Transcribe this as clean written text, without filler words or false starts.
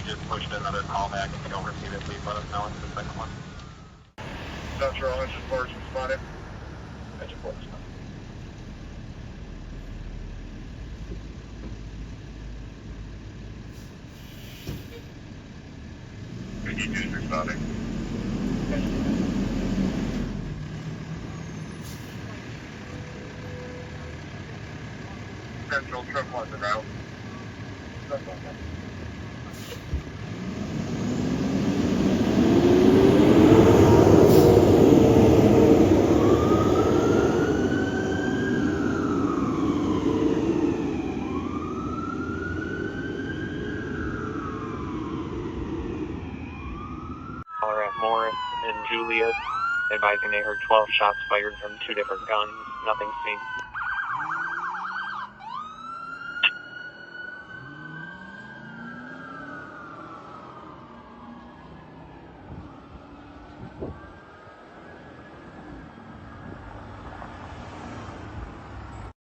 just pushed another call back. If you don't receive it, please let us know. It's the second one. Central engine force responded. Engine force responded. E-2 is responding. Central trip one's around. Caller at Morris and Juliet, advising they heard 12 shots fired from 2 different guns. Nothing seen.